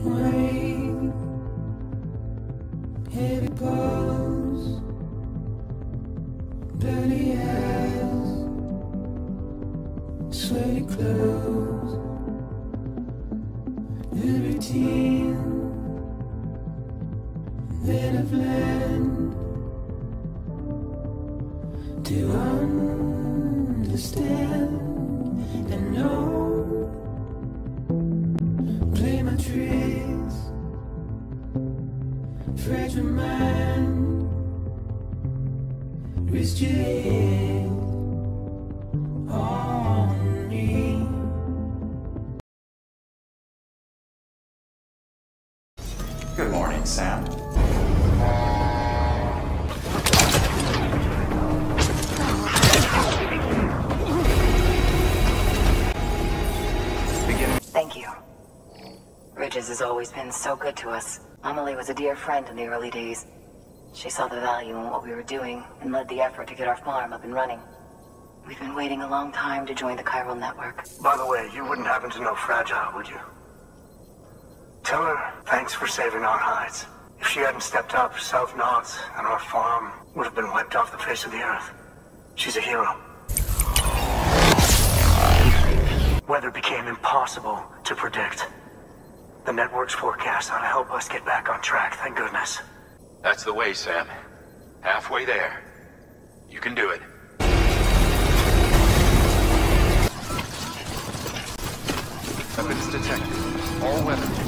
Rain, heavy pulse, dirty eyes, sweaty clothes, the routine that I've learned to understand and know. Play my tricks, fragile mind, risk your head on me. Good morning, Sam. Thank you. Bridges has always been so good to us. Amelie was a dear friend in the early days. She saw the value in what we were doing and led the effort to get our farm up and running. We've been waiting a long time to join the chiral network. By the way, you wouldn't happen to know Fragile, would you? Tell her thanks for saving our hides. If she hadn't stepped up, South Knots and our farm would have been wiped off the face of the earth. She's a hero. Weather became impossible to predict. The network's forecast ought to help us get back on track, thank goodness. That's the way, Sam. Halfway there. You can do it. Weapons detected. All weapons.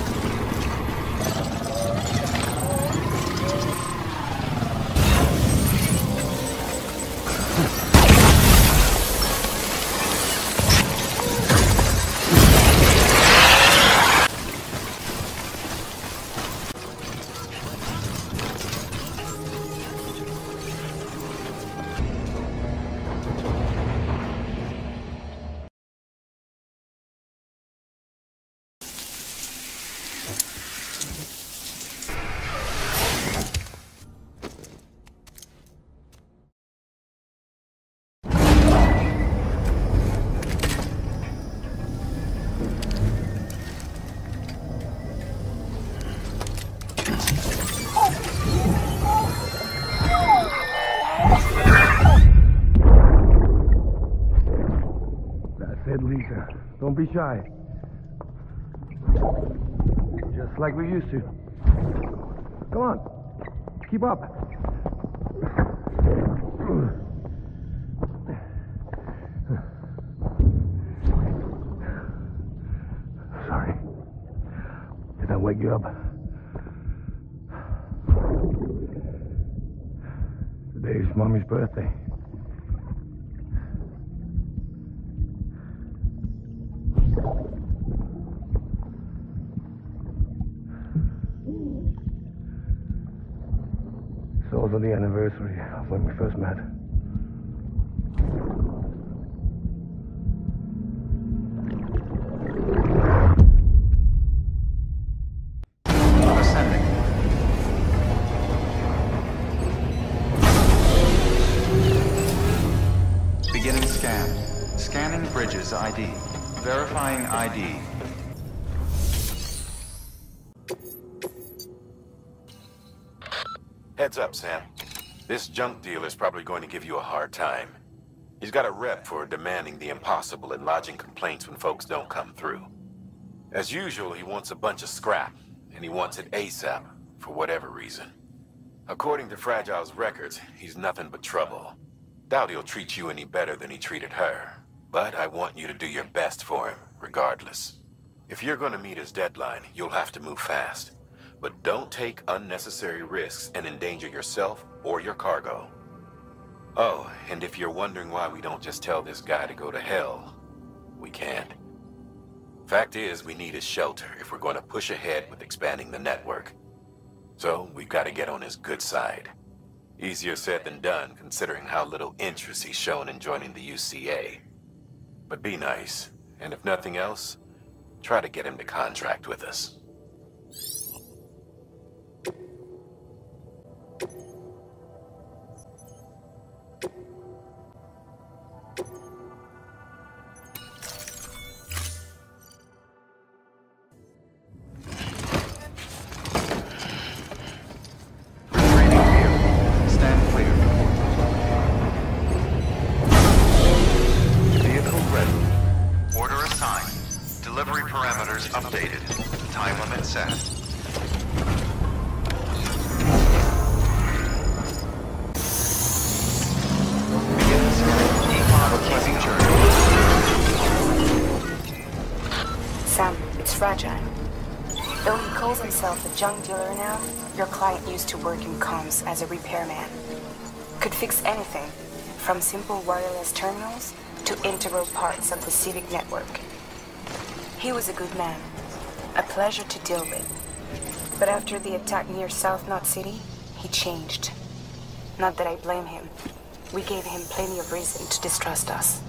That's it, Lisa. Don't be shy. Just like we used to. Come on. Keep up. Sorry. Did I wake you up? Today's Mommy's birthday. It's also the anniversary of when we first met. Ascending. Beginning scan. Scanning Bridges ID. Verifying ID. Heads up, Sam. This junk dealer's probably going to give you a hard time. He's got a rep for demanding the impossible and lodging complaints when folks don't come through. As usual, he wants a bunch of scrap, and he wants it ASAP, for whatever reason. According to Fragile's records, he's nothing but trouble. Doubt he'll treat you any better than he treated her. But I want you to do your best for him, regardless. If you're going to meet his deadline, you'll have to move fast. But don't take unnecessary risks and endanger yourself or your cargo. Oh, and if you're wondering why we don't just tell this guy to go to hell, we can't. Fact is, we need his shelter if we're going to push ahead with expanding the network. So, we've got to get on his good side. Easier said than done, considering how little interest he's shown in joining the UCA. But be nice, and if nothing else, try to get him to contract with us. Inventory parameters updated. Time limit set. Begin scanning. Have a pleasant journey. Sam, it's Fragile. Though he calls himself a junk dealer now, your client used to work in comms as a repairman. Could fix anything, from simple wireless terminals to integral parts of the civic network. He was a good man, a pleasure to deal with. But after the attack near South Knot City, he changed. Not that I blame him. We gave him plenty of reason to distrust us.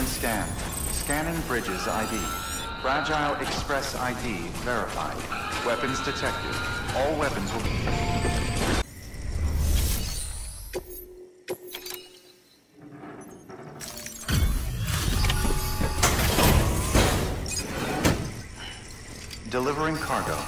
scan. Scanning Bridges ID. Fragile Express ID verified. Weapons detected. All weapons will be... Delivering cargo.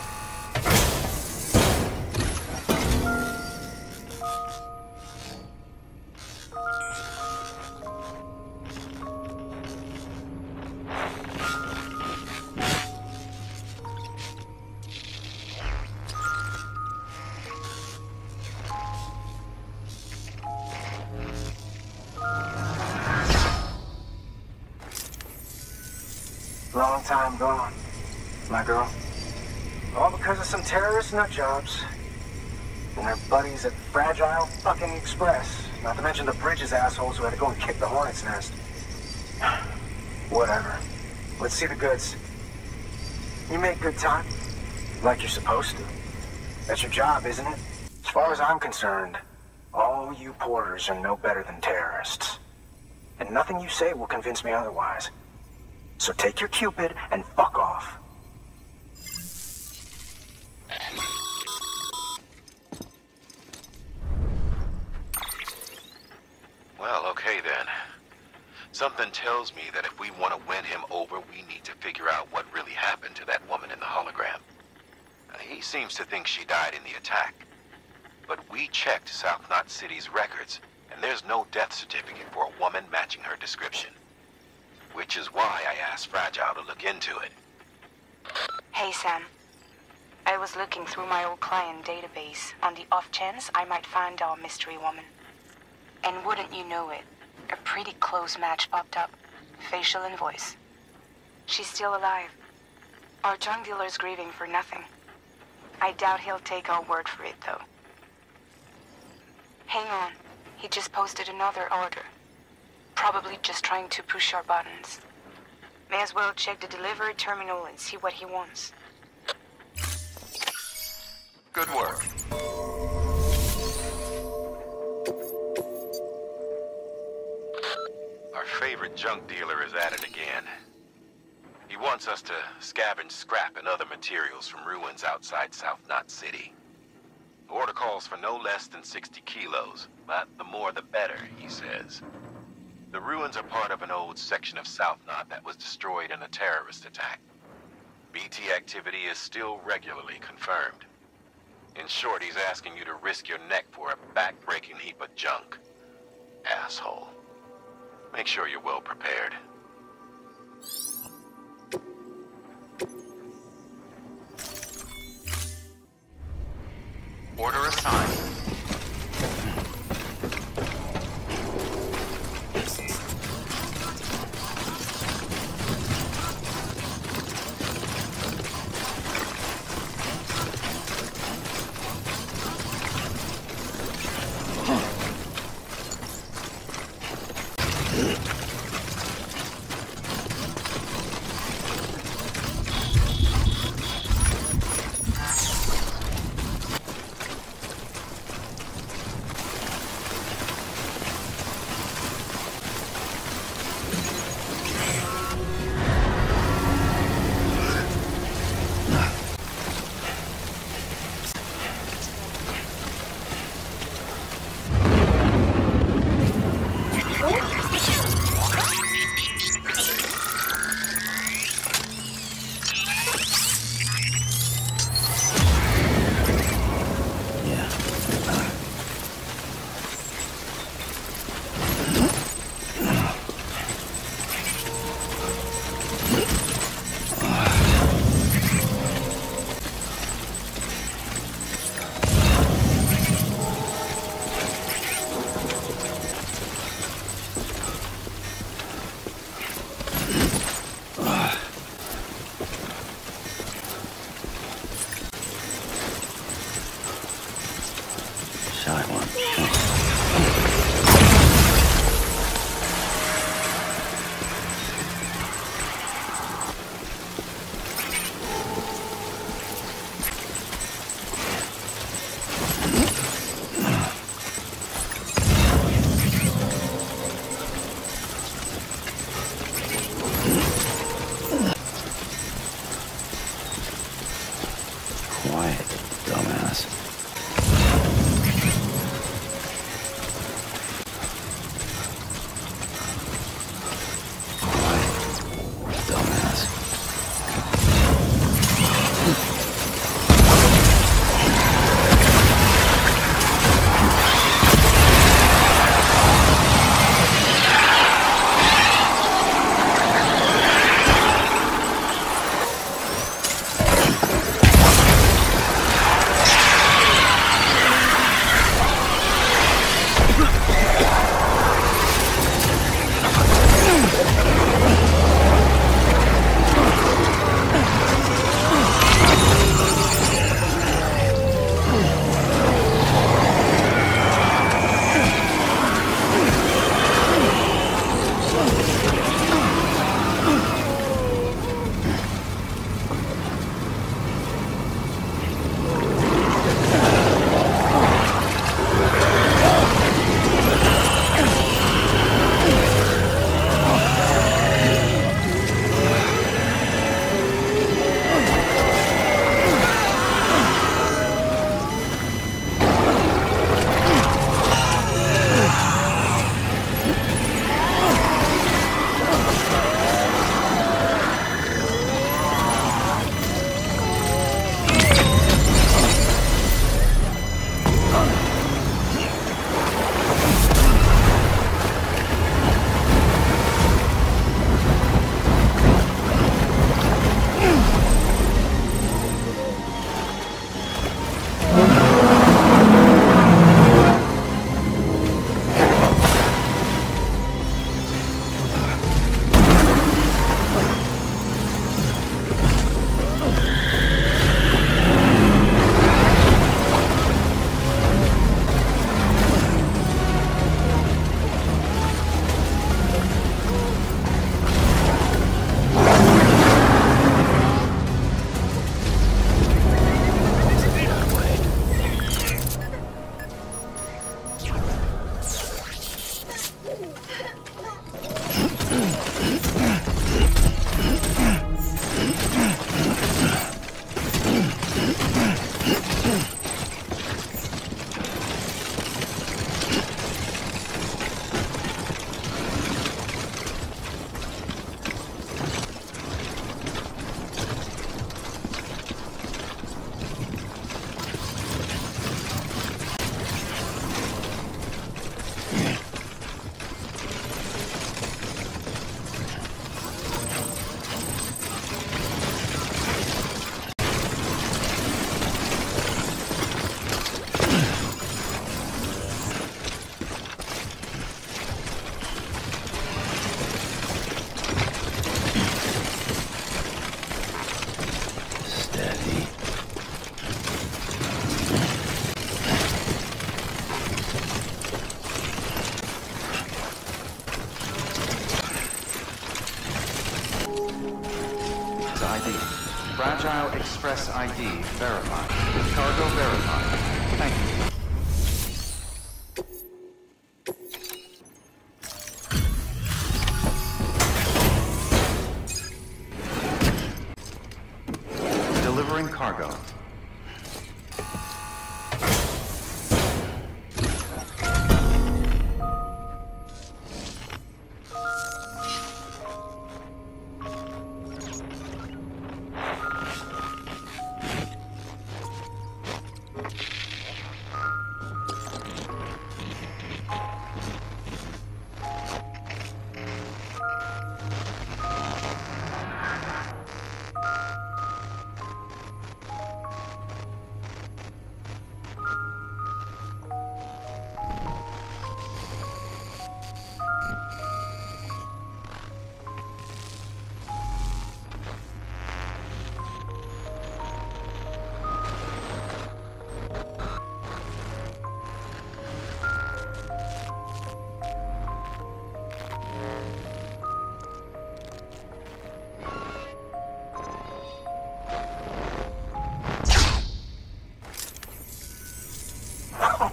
Long time gone, my girl. All because of some terrorist nutjobs. And their buddies at Fragile fucking Express. Not to mention the Bridges assholes who had to go and kick the hornet's nest. Whatever. Let's see the goods. You make good time. Like you're supposed to. That's your job, isn't it? As far as I'm concerned, all you porters are no better than terrorists. And nothing you say will convince me otherwise. So take your Cupid and fuck off. Well, okay then. Something tells me that if we want to win him over, we need to figure out what really happened to that woman in the hologram. He seems to think she died in the attack. But we checked South Knot City's records, and there's no death certificate for a woman matching her description. Which is why I asked Fragile to look into it. Hey, Sam. I was looking through my old client database on the off chance I might find our mystery woman. And wouldn't you know it, a pretty close match popped up. Facial and voice. She's still alive. Our junk dealer's grieving for nothing. I doubt he'll take our word for it, though. Hang on. He just posted another order. Probably just trying to push our buttons. May as well check the delivery terminal and see what he wants. Good work. Our favorite junk dealer is at it again. He wants us to scavenge scrap and other materials from ruins outside South Knot City. The order calls for no less than 60 kilos, but the more the better, he says. The ruins are part of an old section of South Knot that was destroyed in a terrorist attack. BT activity is still regularly confirmed. In short, he's asking you to risk your neck for a back-breaking heap of junk. Asshole. Make sure you're well prepared. Order assigned. Weapons ID. Fragile Express ID verified. Cargo verified. Thank you. Delivering cargo.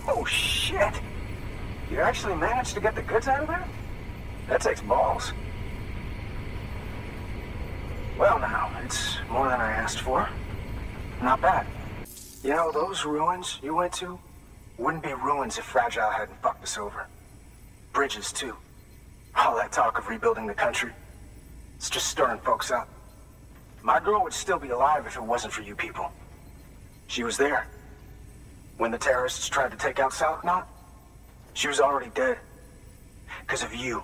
Oh, shit! You actually managed to get the goods out of there? That takes balls. Well now, it's more than I asked for. Not bad. You know, those ruins you went to wouldn't be ruins if Fragile hadn't fucked us over. Bridges, too. All that talk of rebuilding the country, it's just stirring folks up. My girl would still be alive if it wasn't for you people. She was there. When the terrorists tried to take out South Knot, she was already dead. Because of you.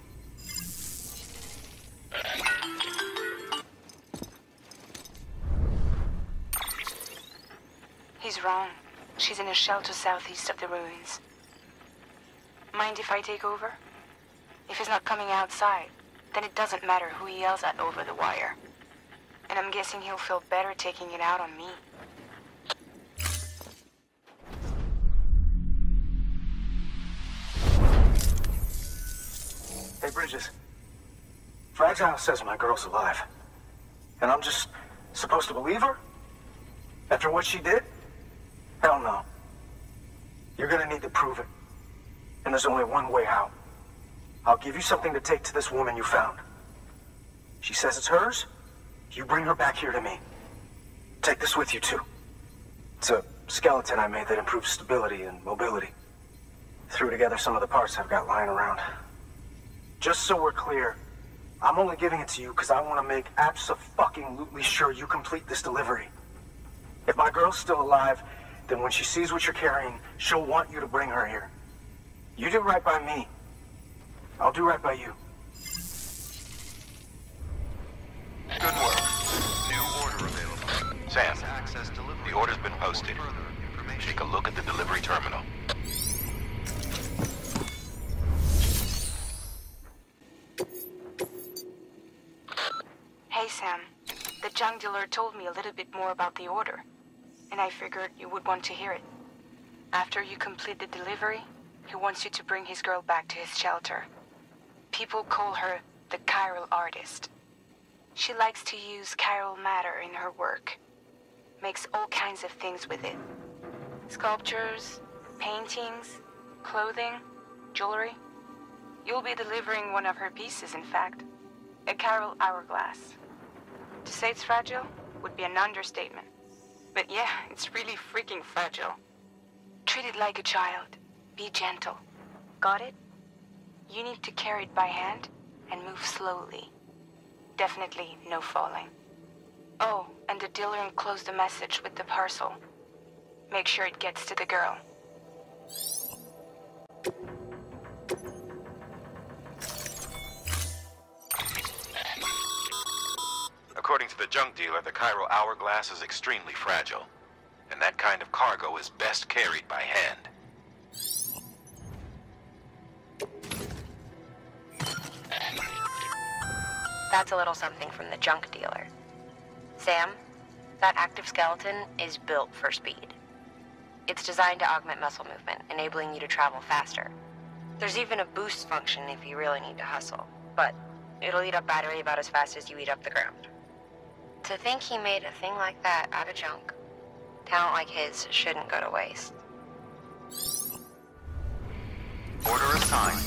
He's wrong. She's in a shelter southeast of the ruins. Mind if I take over? If he's not coming outside, then it doesn't matter who he yells at over the wire. And I'm guessing he'll feel better taking it out on me. Hey, Bridges. Fragile says my girl's alive. And I'm just supposed to believe her? After what she did? Hell no. You're gonna need to prove it. And there's only one way out. I'll give you something to take to this woman you found. She says it's hers. You bring her back here to me. Take this with you, too. It's a skeleton I made that improves stability and mobility. Threw together some of the parts I've got lying around. Just so we're clear, I'm only giving it to you because I want to make abso-fucking-lutely sure you complete this delivery. If my girl's still alive, then when she sees what you're carrying, she'll want you to bring her here. You do right by me. I'll do right by you. Good work. New order available. Sam, Access delivery. the order's been posted. Take a look at the delivery terminal. Hey, Sam. The junk dealer told me a little bit more about the order, and I figured you would want to hear it. After you complete the delivery, he wants you to bring his girl back to his shelter. People call her the chiral artist. She likes to use chiral matter in her work. Makes all kinds of things with it. Sculptures, paintings, clothing, jewelry. You'll be delivering one of her pieces, in fact. A chiral hourglass. To say it's fragile would be an understatement. But yeah, it's really freaking fragile. Treat it like a child. Be gentle. Got it? You need to carry it by hand and move slowly. Definitely no falling. Oh, and the dealer enclosed the message with the parcel. Make sure it gets to the girl. According to the junk dealer, the chiral hourglass is extremely fragile. And that kind of cargo is best carried by hand. That's a little something from the junk dealer. Sam, that active skeleton is built for speed. It's designed to augment muscle movement, enabling you to travel faster. There's even a boost function if you really need to hustle, but it'll eat up battery about as fast as you eat up the ground. To think he made a thing like that out of junk. Talent like his shouldn't go to waste. Order assigned.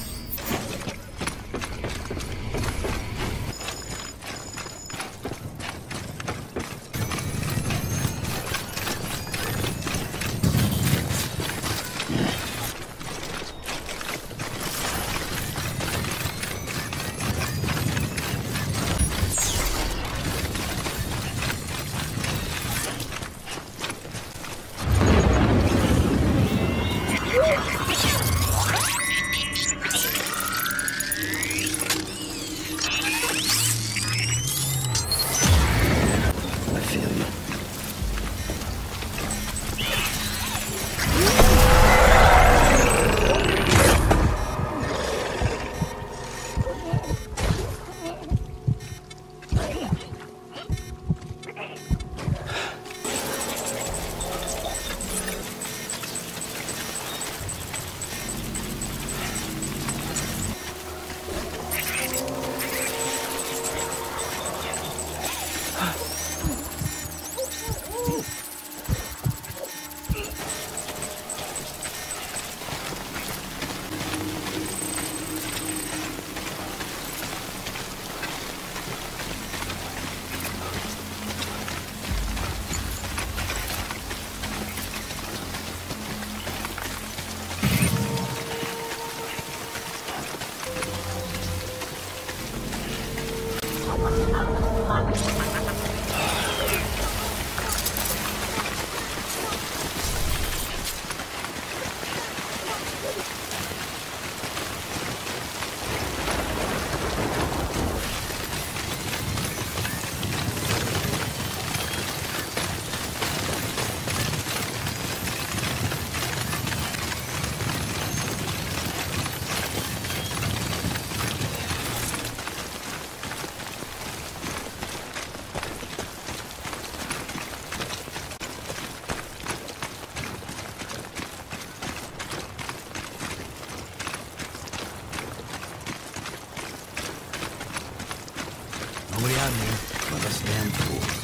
Nobody out here but us damn fools.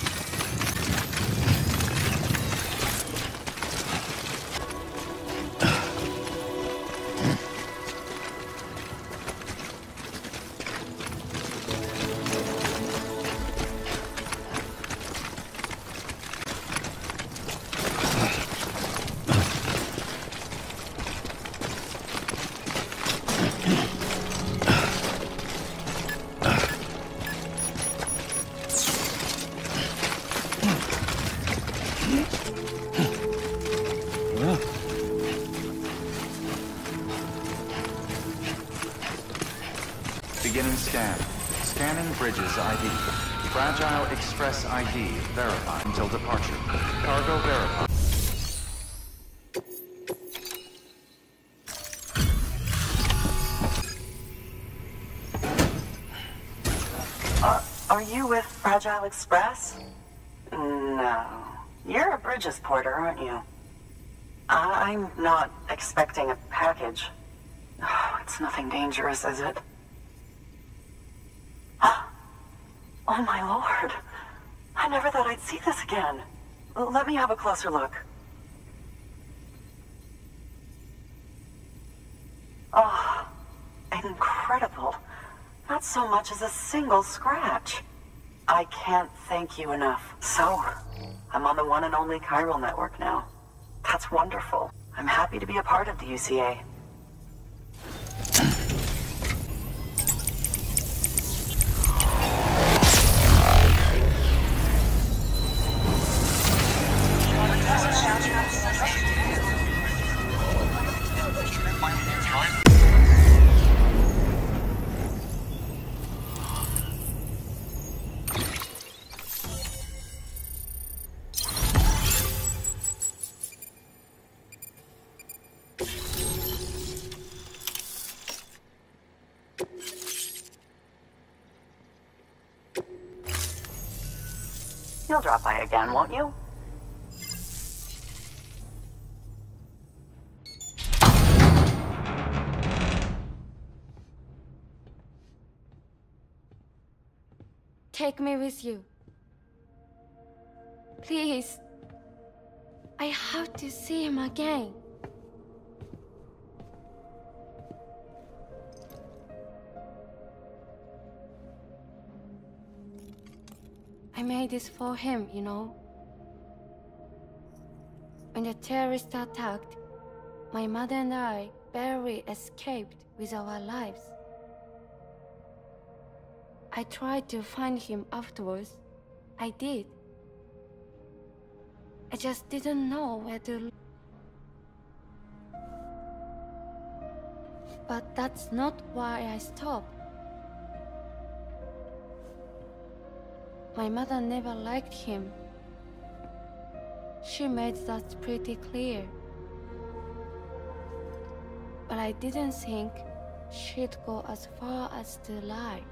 Beginning scan. Scanning Bridges ID. Fragile Express ID verified until departure. Cargo verified. Are you with Fragile Express? No. You're a Bridges porter, aren't you? I'm not expecting a package. Oh, it's nothing dangerous, is it? Oh my lord. I never thought I'd see this again. Let me have a closer look. Oh, incredible. Not so much as a single scratch. I can't thank you enough. So, I'm on the one and only chiral network now. That's wonderful. I'm happy to be a part of the UCA. You'll drop by again, won't you? Take me with you. Please. I have to see him again. I made this for him, you know. When the terrorists attacked, my mother and I barely escaped with our lives. I tried to find him afterwards. I did. I just didn't know where to look. But that's not why I stopped. My mother never liked him. She made that pretty clear. But I didn't think she'd go as far as to lie.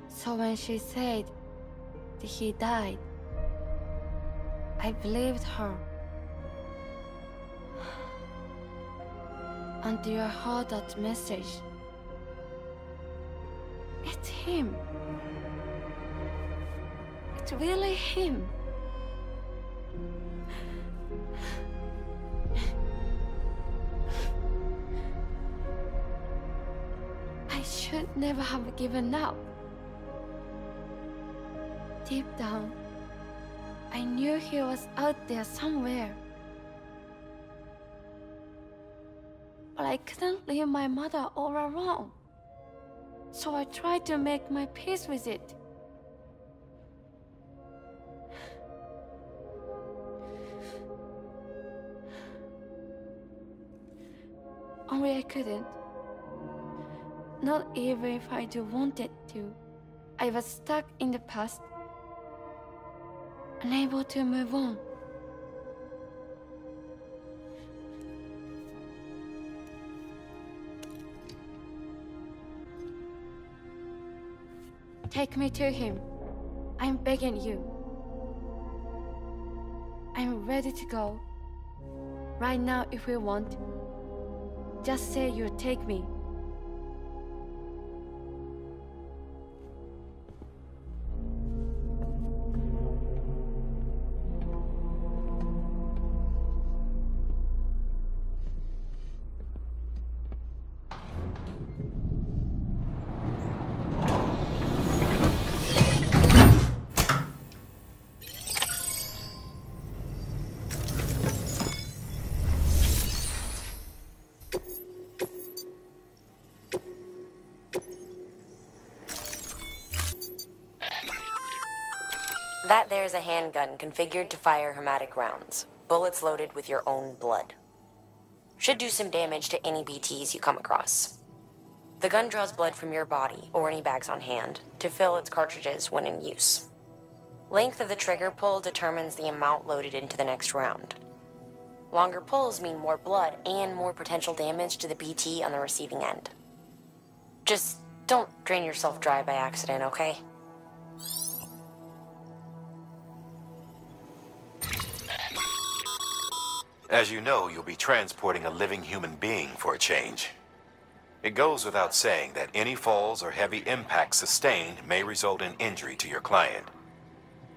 So when she said that he died, I believed her. Until I heard that message. It's him. It's really him. I should never have given up. Deep down, I knew he was out there somewhere. But I couldn't leave my mother all alone. So I tried to make my peace with it. Only I couldn't. Not even if I do wanted to. I was stuck in the past, unable to move on. Take me to him. I'm begging you. I'm ready to go. Right now if you want. Just say you'll take me. That there's a handgun configured to fire hermetic rounds, bullets loaded with your own blood. Should do some damage to any BTs you come across. The gun draws blood from your body, or any bags on hand, to fill its cartridges when in use. Length of the trigger pull determines the amount loaded into the next round. Longer pulls mean more blood and more potential damage to the BT on the receiving end. Just don't drain yourself dry by accident, okay? As you know, you'll be transporting a living human being for a change. It goes without saying that any falls or heavy impacts sustained may result in injury to your client.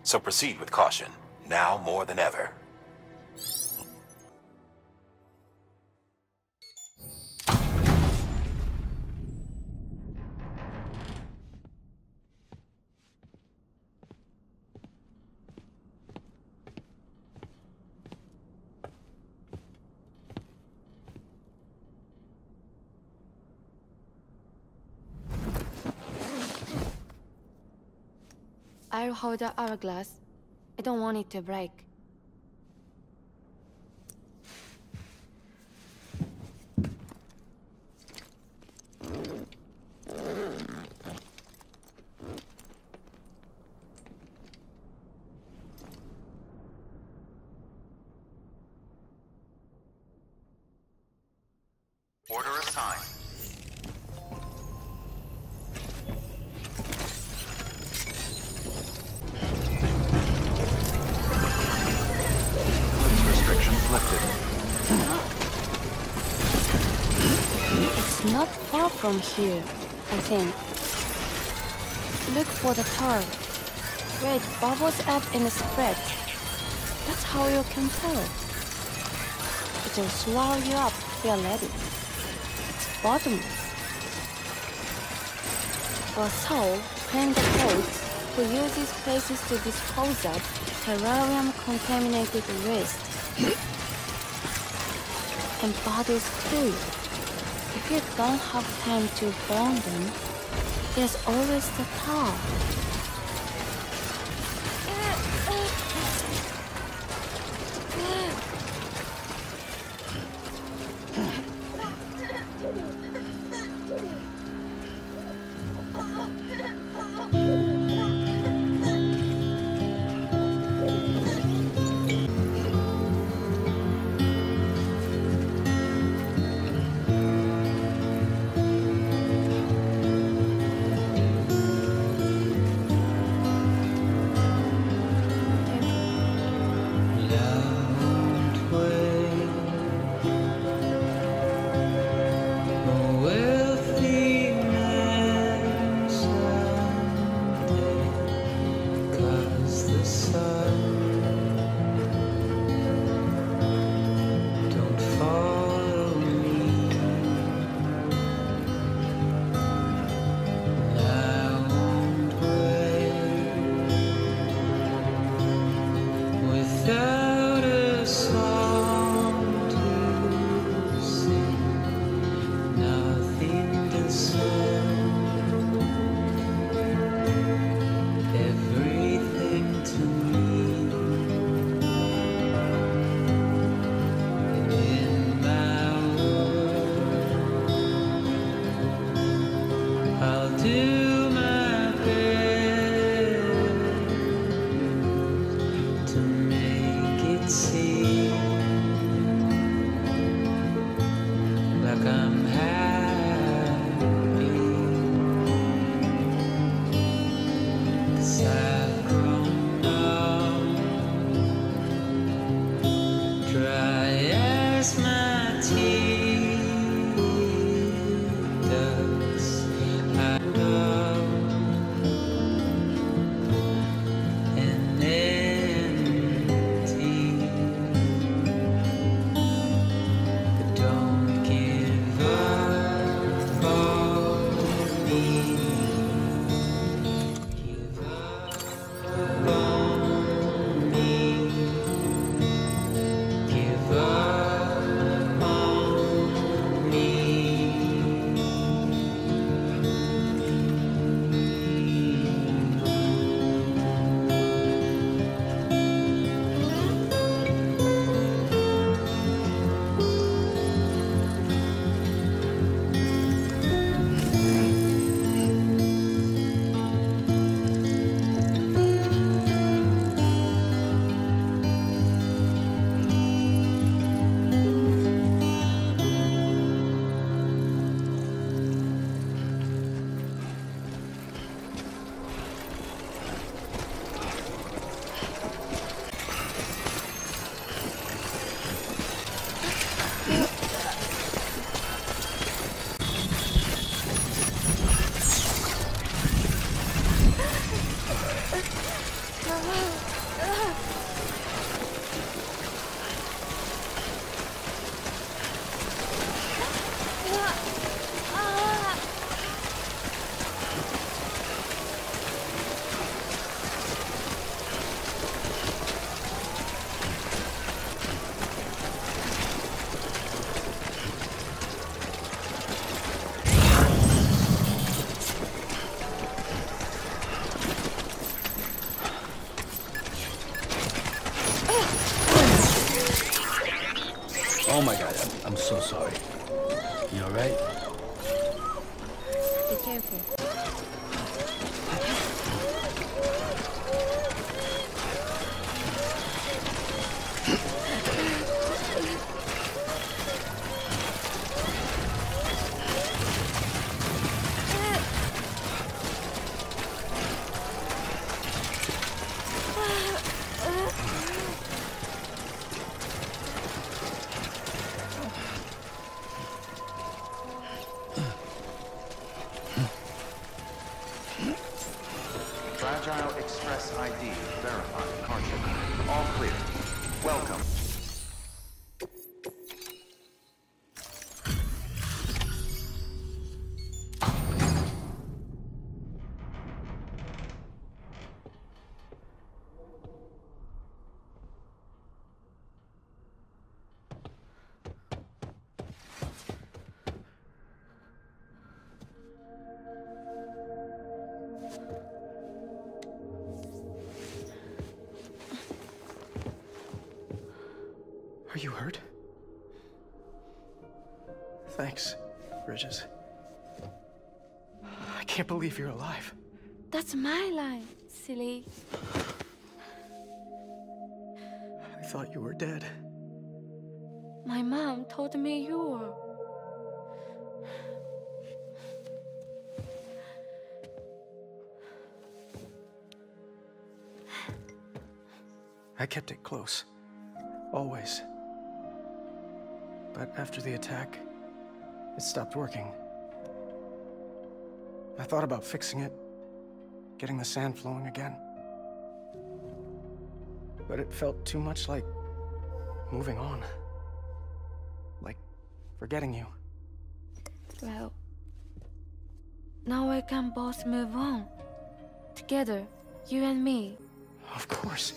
So proceed with caution, now more than ever. I'll hold the hourglass. I don't want it to break. Order assigned. Lifted. It's not far from here, I think. Look for the car. Great bubbles up and spreads. That's how you can tell. It will swallow you up if you're ready. It's bottomless. For Soul, train the codes who use these places to dispose of terrarium-contaminated waste. And bodies too. If you don't have time to burn them, there's always the tar. Oh my god, I'm so sorry. You alright? Be careful. Express ID verified. Carship. All clear. Welcome. Are you hurt? Thanks, Bridges. I can't believe you're alive. That's my line, silly. I thought you were dead. My mom told me you were. I kept it close. Always. But after the attack, it stopped working. I thought about fixing it, getting the sand flowing again. But it felt too much like moving on. Like forgetting you. Well, now we can both move on. Together, you and me. Of course.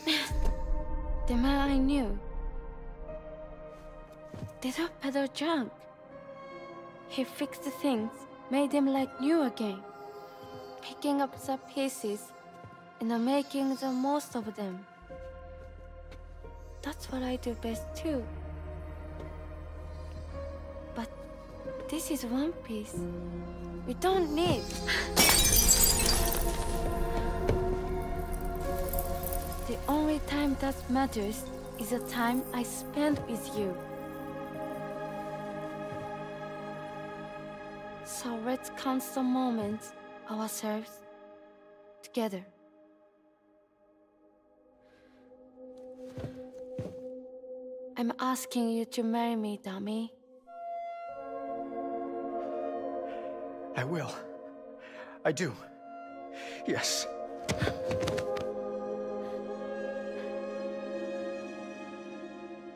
The man I knew. They don't peddle junk. He fixed things, made them like new again. Picking up the pieces and making the most of them. That's what I do best too. But this is one piece. We don't need. The only time that matters is the time I spend with you. So let's count the moments ourselves together. I'm asking you to marry me, dummy. I will. I do. Yes.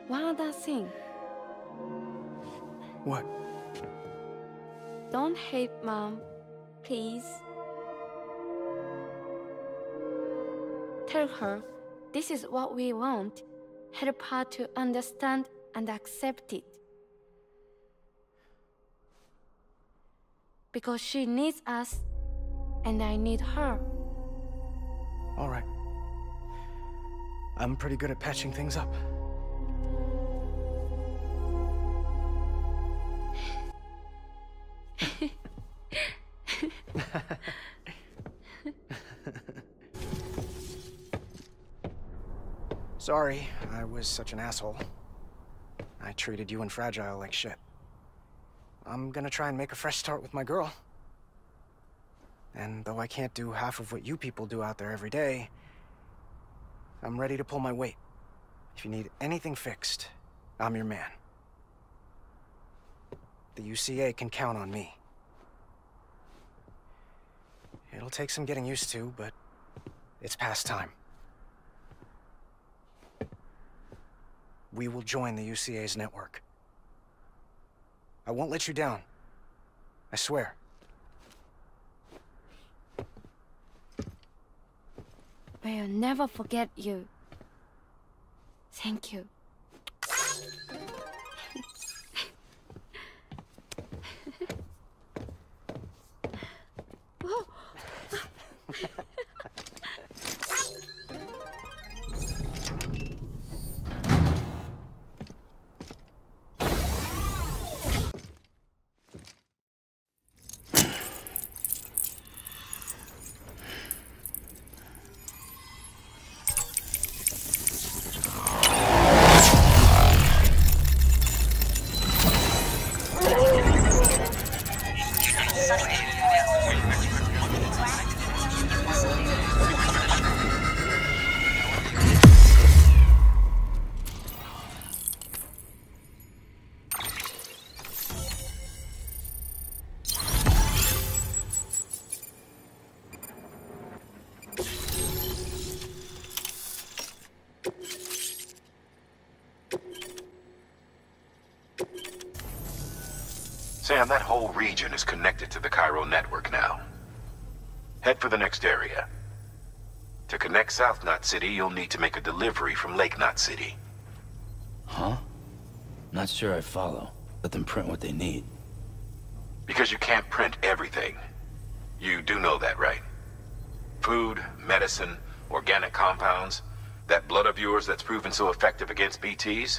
One other thing. What? Don't hate Mom, please. Tell her this is what we want. Help her to understand and accept it. Because she needs us, and I need her. All right. I'm pretty good at patching things up. Sorry, I was such an asshole. I treated you and Fragile like shit. I'm gonna try and make a fresh start with my girl. And though I can't do half of what you people do out there every day, I'm ready to pull my weight. If you need anything fixed, I'm your man. The UCA can count on me. It'll take some getting used to, but it's past time. We will join the UCA's network. I won't let you down. I swear. We'll never forget you. Thank you. Sam, that whole region is connected to the Cairo network now. Head for the next area. To connect South Knot City, you'll need to make a delivery from Lake Knot City. Huh? Not sure I follow. Let them print what they need. Because you can't print everything. You do know that, right? Food, medicine, organic compounds, that blood of yours that's proven so effective against BTs?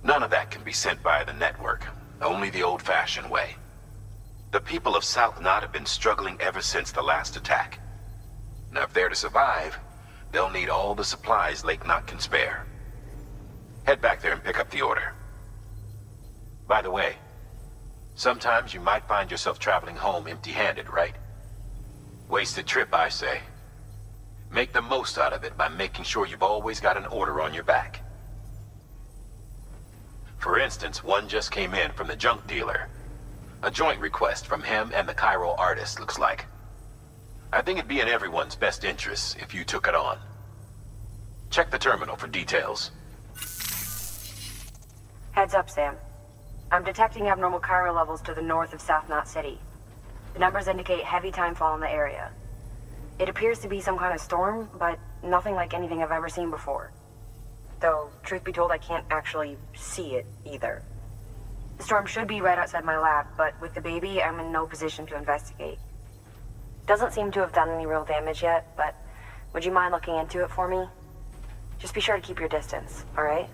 None of that can be sent via the network. Only the old-fashioned way. The people of South Knot have been struggling ever since the last attack. Now, if they're to survive, they'll need all the supplies Lake Knot can spare. Head back there and pick up the order. By the way, sometimes you might find yourself traveling home empty-handed, right? Wasted trip, I say. Make the most out of it by making sure you've always got an order on your back. For instance, one just came in from the junk dealer. A joint request from him and the Cairo artist, looks like. I think it'd be in everyone's best interest if you took it on. Check the terminal for details. Heads up, Sam. I'm detecting abnormal Cairo levels to the north of South Knot City. The numbers indicate heavy timefall in the area. It appears to be some kind of storm, but nothing like anything I've ever seen before. Though, truth be told, I can't actually see it either. The storm should be right outside my lab, but with the baby, I'm in no position to investigate. Doesn't seem to have done any real damage yet, but would you mind looking into it for me? Just be sure to keep your distance, alright?